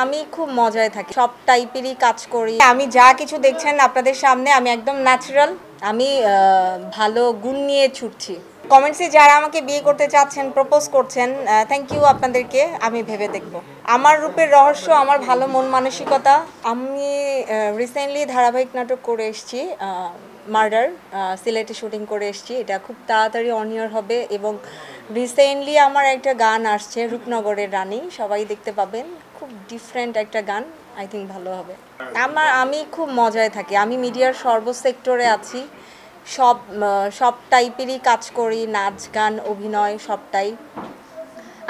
আমি খুব মজায় থাকি, সব টাইপেরই কাজ করি। আমি যা কিছু দেখছেন আপনাদের সামনে আমি একদম ন্যাচারাল। আমি ভালো গুণ নিয়ে ছুটছি। কমেন্টসে যারা আমাকে বিয়ে করতে চাচ্ছেন, প্রপোজ করছেন, থ্যাংক ইউ আপনাদেরকে। আমি ভেবে দেখব। আমার রূপের রহস্য আমার ভালো মন মানসিকতা। আমি রিসেন্টলি ধারাবাহিক নাটক করে এসেছি, মার্ডার, সিলেটে শুটিং করে এসেছি। এটা খুব তাড়াতাড়ি অন ইয়ার হবে এবং রিসেন্টলি আমার একটা গান আসছে রূপনগরের রানী, সবাই দেখতে পাবেন। খুব ডিফারেন্ট একটা গান, আই থিঙ্ক ভালো হবে। আমি খুব মজায় থাকি। আমি মিডিয়ার সর্ব সেক্টরে আছি, সব টাইপেরই কাজ করি, নাচ গান অভিনয় সবটাই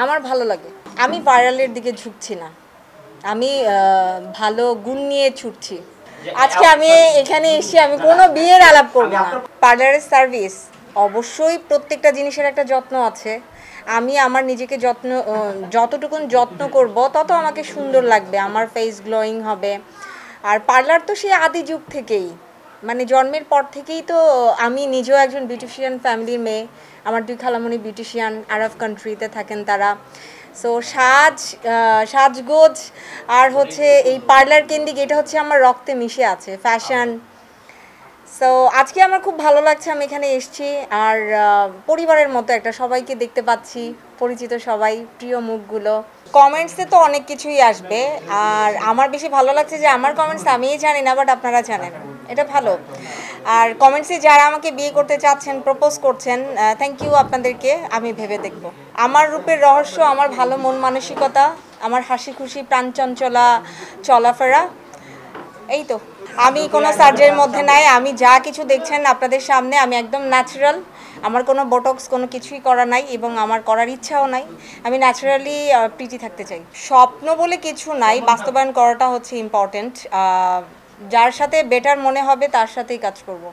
আমার ভালো লাগে। আমি ভাইরালের দিকে ঝুঁকছি না, আমি ভালো গুণ নিয়ে ছুটছি। আজকে আমি এখানে এসে আমি কোনো বিয়ের আলাপ করবো না। পার্লারের সার্ভিস অবশ্যই প্রত্যেকটা জিনিসের একটা যত্ন আছে। আমি আমার নিজেকে যতটুকুন যত্ন করব তত আমাকে সুন্দর লাগবে, আমার ফেস গ্লোয়িং হবে। আর পার্লার তো সেই আদি যুগ থেকেই, মানে জন্মের পর থেকেই তো। আমি নিজেও একজন বিউটিশিয়ান ফ্যামিলির মেয়ে। আমার দুই খালামণি বিউটিশিয়ান, আরব কান্ট্রিতে থাকেন তারা। সো সাজগোজ আর হচ্ছে এই পার্লার কেন্দ্রিক, এটা হচ্ছে আমার রক্তে মিশে আছে, ফ্যাশন। সো আজকে আমার খুব ভালো লাগছে, আমি এখানে এসেছি। আর পরিবারের মতো একটা সবাইকে দেখতে পাচ্ছি, পরিচিত সবাই, প্রিয় মুখগুলো। কমেন্টসে তো অনেক কিছুই আসবে, আর আমার বেশি ভালো লাগছে যে আমার কমেন্টস আমিই জানি না, বাট আপনারা জানেন, এটা ভালো। আর কমেন্টসে যারা আমাকে বিয়ে করতে চাচ্ছেন, প্রপোজ করছেন, থ্যাংক ইউ আপনাদেরকে। আমি ভেবে দেখব। আমার রূপের রহস্য আমার ভালো মন মানসিকতা, আমার হাসি খুশি প্রাণচঞ্চলা চলাফেরা, এই তো। আমি কোনো সার্জারির মধ্যে নাই। আমি যা কিছু দেখছেন আপনাদের সামনে আমি একদম ন্যাচারাল। আমার কোনো বোটক্স কোনো কিছুই করা নাই এবং আমার করার ইচ্ছাও নাই। আমি ন্যাচারালি প্রিটি থাকতে চাই। স্বপ্ন বলে কিছু নাই, বাস্তবায়ন করাটা হচ্ছে ইম্পর্টেন্ট। যার সাথে বেটার মনে হবে তার সাথেই কাজ করব।